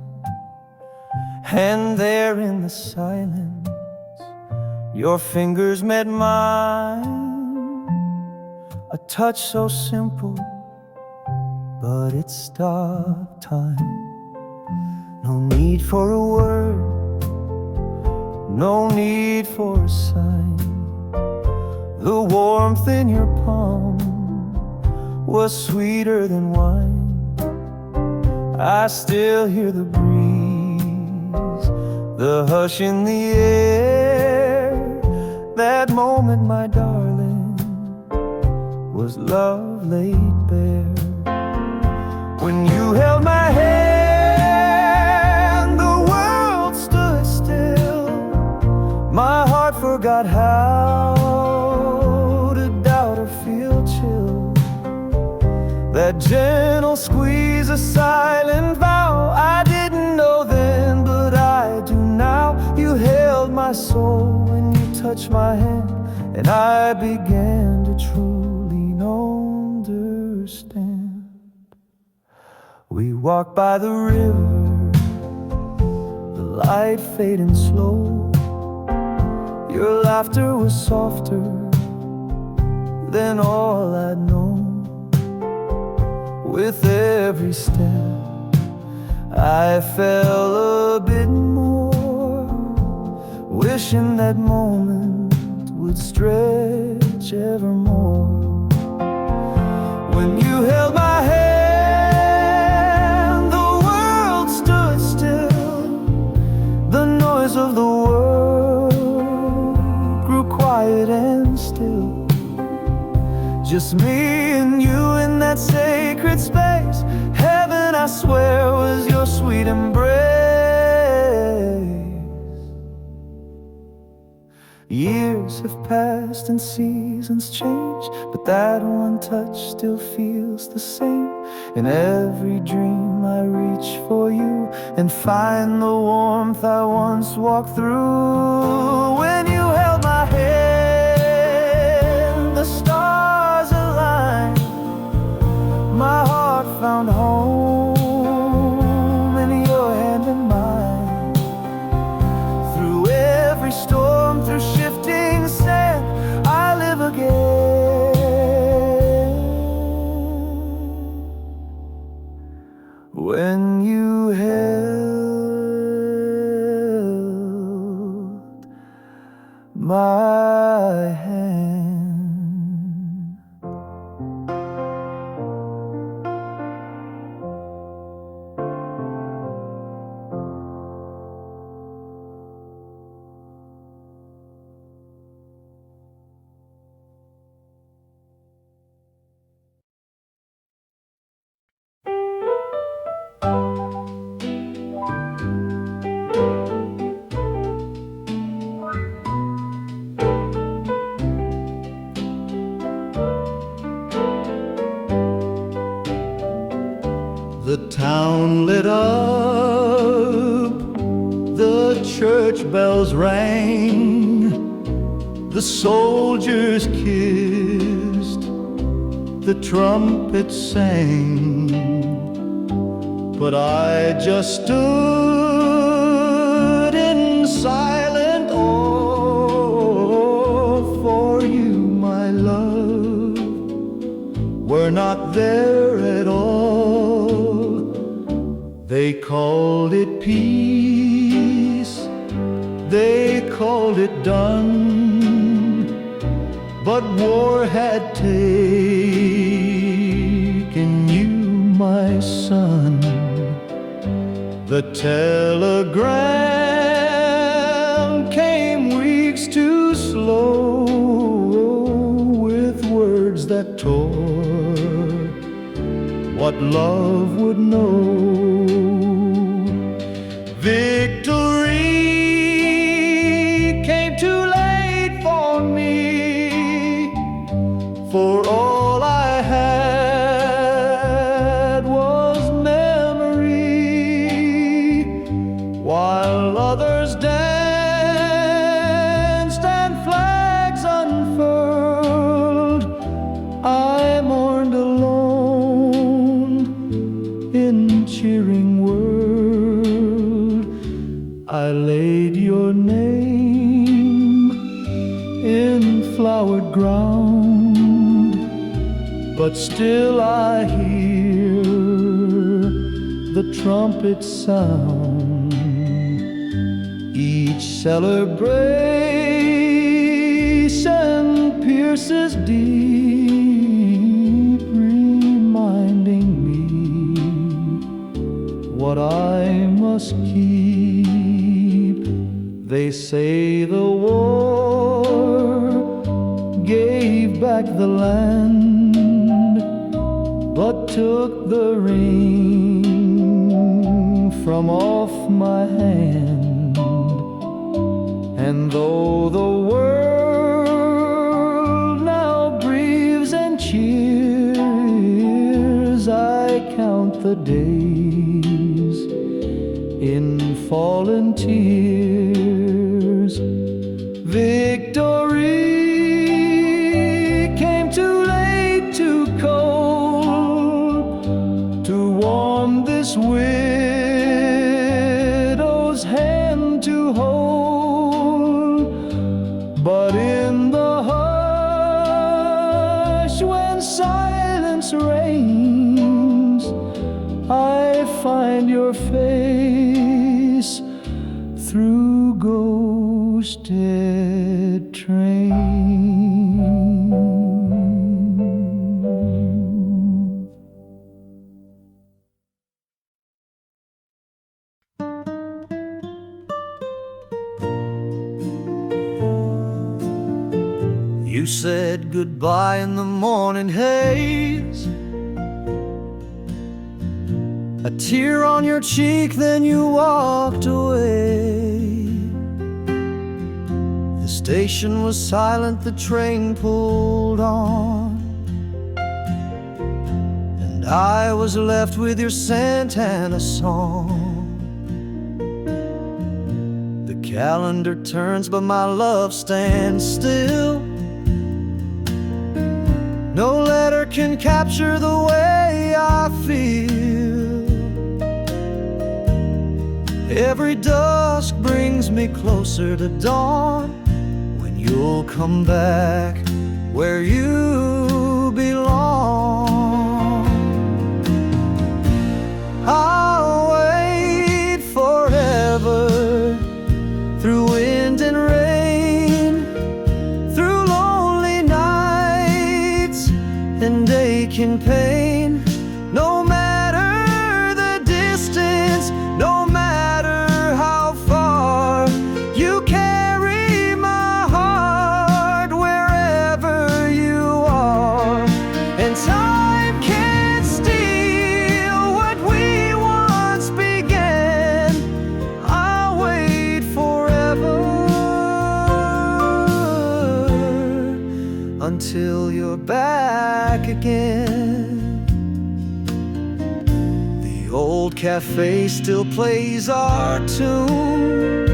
And there in the silence, your fingers met mine, a touch so simple, but it stopped time. No need for a word, no need for a sign. The warmth in your palm was sweeter than wine. I still hear the breeze, the hush in the air. That moment, my darling, was love laid bare. When you held my hand, the world stood still. My heart forgot how to doubt or feel chill. That gentle squeeze, a silent vow, I didn't know then, but I do now. You held my soul when you touched my hand, and I began to truly understand. We walked by the river, the light fading slow. Your laughter was softer than all I'd known. With every step, I fell a bit more, wishing that moment would stretch evermore. When you held my hand, the world stood still. The noise of the world grew quiet and still. Just me and you in that sacred space. Heaven, I swear, was your sweet embrace. Years have passed and seasons change, but that one touch still feels the same. In every dream I reach for you and find the warmth I once walked through. When you held my hand, the stars aligned. My heart found home in your hand and mine. Through every storm, through shifting sand, I live again. When you held my hand. The town lit up, the church bells rang, the soldiers kissed, the trumpets sang. But I just stood in silent awe, for you, my love, were not there at all. They called it peace, they called it done, but war had taken you, my my son. The telegram came weeks too slow, with words that tore what love would know. Victory came too late for me, for all I had was memory, while others danced and flags unfurled. I mourned alone in cheering world. I laid your name in flowered ground, but still I hear the trumpet sound. Each celebration pierces deep, reminding me what I must keep. They say the war gave back the land, but took the ring from off my hand. And though the world now grieves and cheers, I count the days in fallen tears. Victory came too late, too cold, to warm this widow's hand to hold. But in the hush, when silence reigns, I find your face through ghosted trains. You said goodbye in the morning haze, a tear on your cheek, then you walked away. The station was silent, the train pulled on, and I was left with your scent and a song. The calendar turns, but my love stands still. No letter can capture the way I feel. Every dusk brings me closer to dawn, when you'll come back where you belong. I'll wait forever, through wind and rain, through lonely nights and aching pain. No matter the distance, no matter how far, you carry my heart wherever you are. And time can't steal what we once began. I'll wait forever, until you're back again. The old cafe still plays our tune.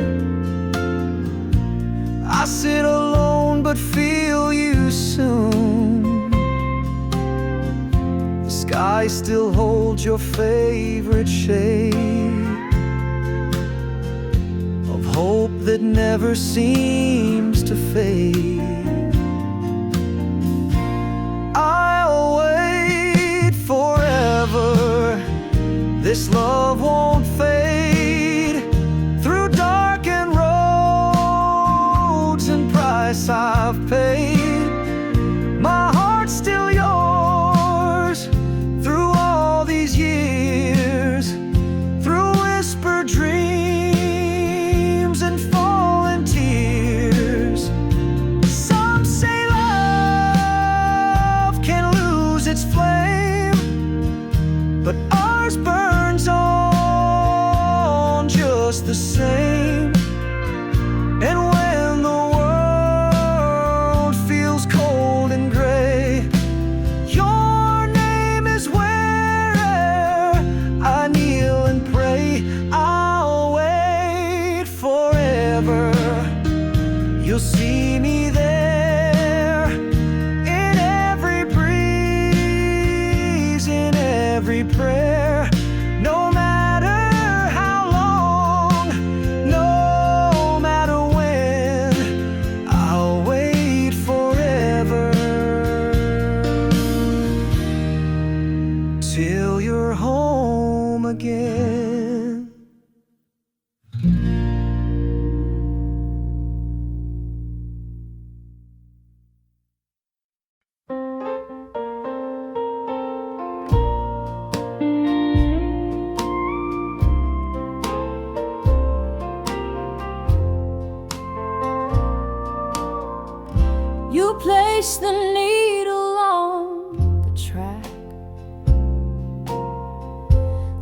I sit alone but feel you soon. The sky still holds your favorite shade of hope that never seems to fade. I'll wait forever, this love won't fade. Through darkened roads and price I've paid, my heart's still yours through all these years. the same. And when the world feels cold and gray, your name is where I kneel and pray. I'll wait forever. You'll see me there, in every breeze, in every prayer. No matter how long, no matter when, I'll wait forever till you're home again. You place the needle on the track,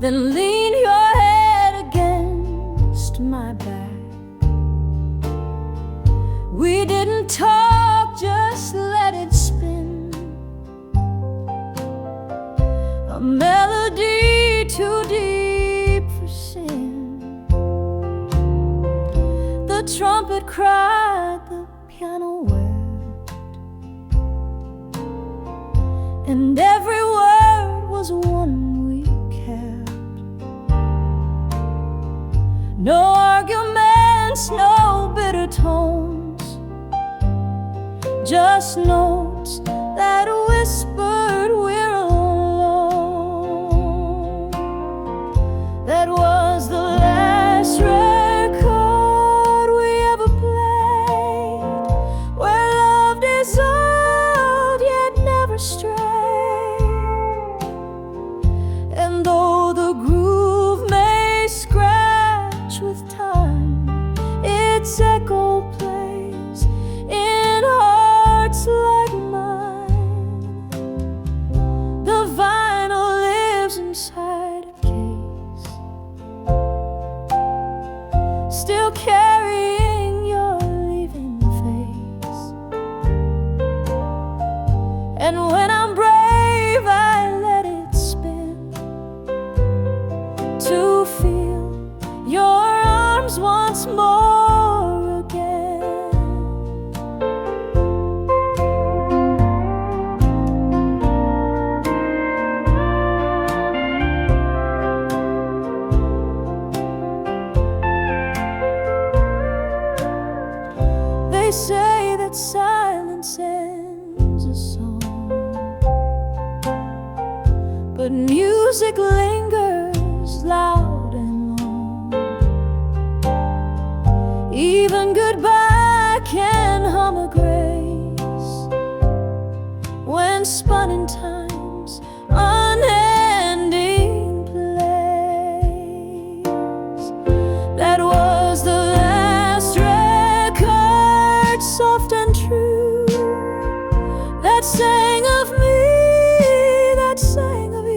then lean your head against my back. We didn't talk, just let it spin. A melody too deep for sin. The trumpet cried, the piano wept, and every word was one we kept. No arguments, no bitter tones, just notes that whispered we're alone. That was the last record we ever played, where love dissolved yet never strayed. And though the groove may scratch with time, its echo plays in hearts like mine. The vinyl lives inside a case, still carrying your leaving face. And when I'm brave, I let it spin, to feel your arms once more again. They say that silence ends a song, but music lingers loud and long. Even goodbye can hum a grace when spun in time's unending place. That was the last record, soft and true, that sang of me, that sang of you.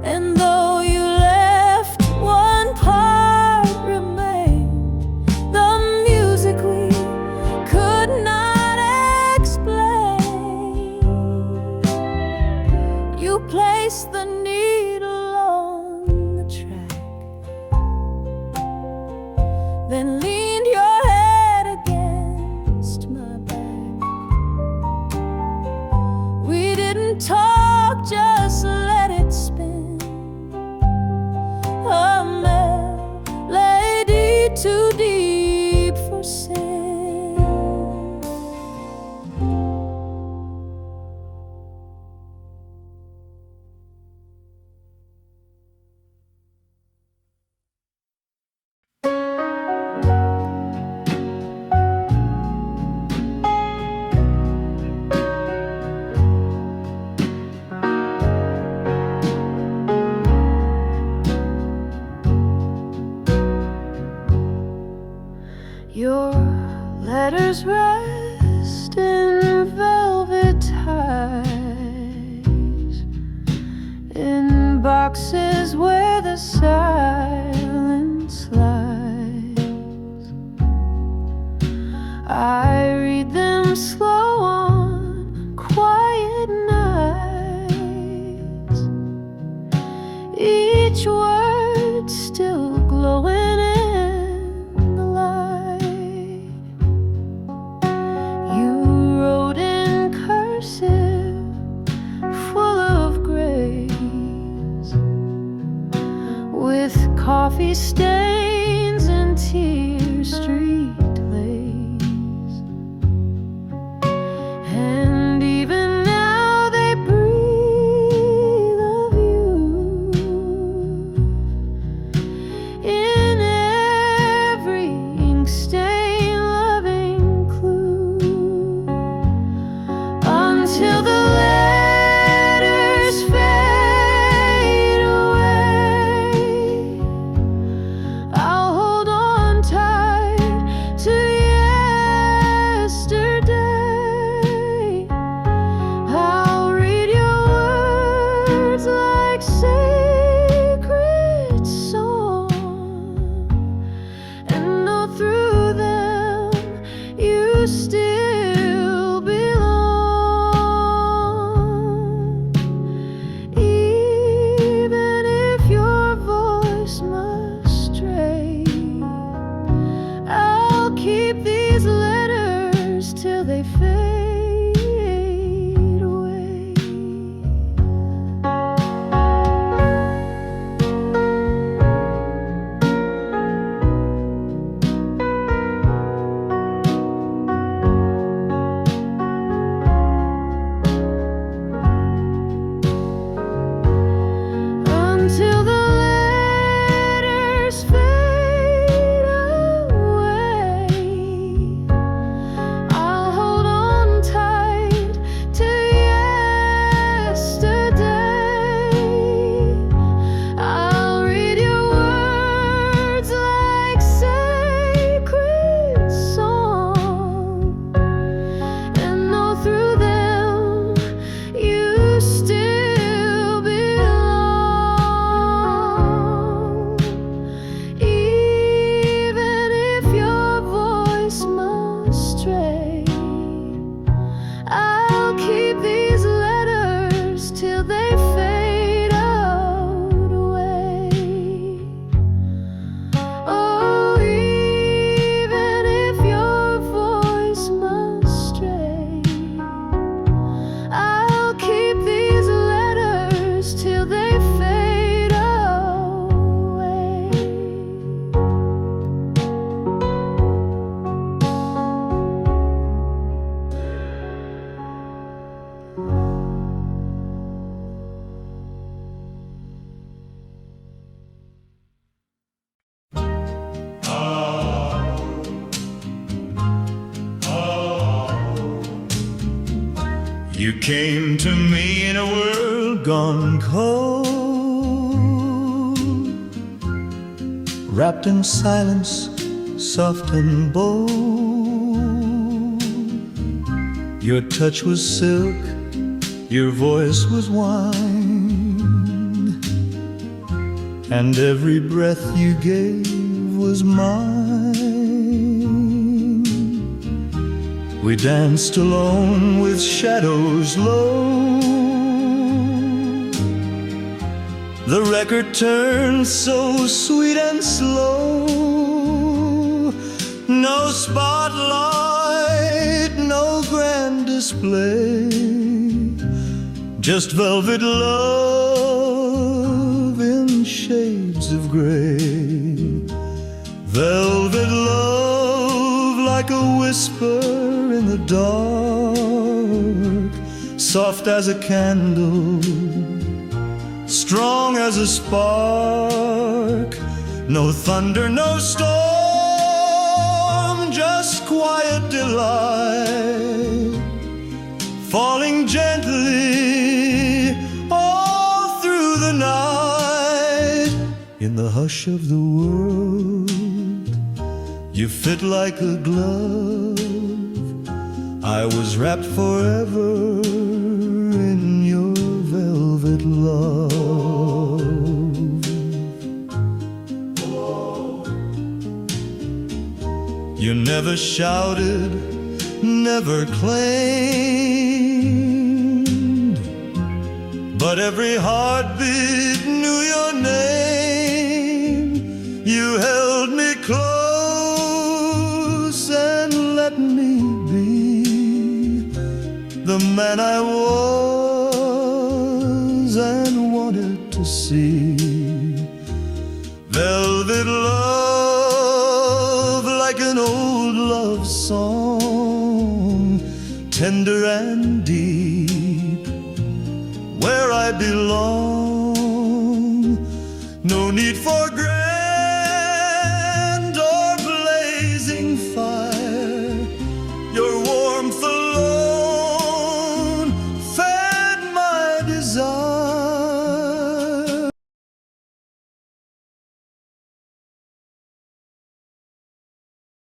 And though you left, one part remained, the music we could not explain. You placed the needle on the track, then leaned your head against my back. We didn't talk, just let it spin. A melody too deep for sin. boxes where the silence lies. I read them slow on quiet nights, each word still glowing in the light. You wrote in cursive, full of grace, with coffee stains and tear streaked lace. And even now they breathe of you in every ink stain loving clue, until the letters fade away. I'll hold on tight to yesterday. I'll read your words like sacred song, and know through them you still belong. Even if your voice must stray, I'll keep these letters till they fade away. Until the letters fade away, I'll hold on tight to yesterday. I'll read your words like sacred song, and know through them you still belong. Even if your voice must stray, I'll keep these letters till they fade away. Oh, even if your voice must stray, I'll keep these letters till they fade away. You came to me in a world gone cold, wrapped in silence, soft and bold. Your touch was silk, your voice was wine, and every breath you gave was mine. We danced alone with shadows low. The record turned so sweet and slow. No spotlight, no grand display, just velvet love in shades of gray. Velvet love like a whisper in the dark, soft as a candle, strong as a spark. No thunder, no storm, just quiet delight, falling gently all through the night. In the hush of the world, you fit like a glove. I was wrapped forever in your velvet love. Never shouted, never claimed, but every heartbeat knew your name. You held me close and let me be the man I was and wanted to see. Velvet love, like an old love song, tender and deep, where I belong. No need for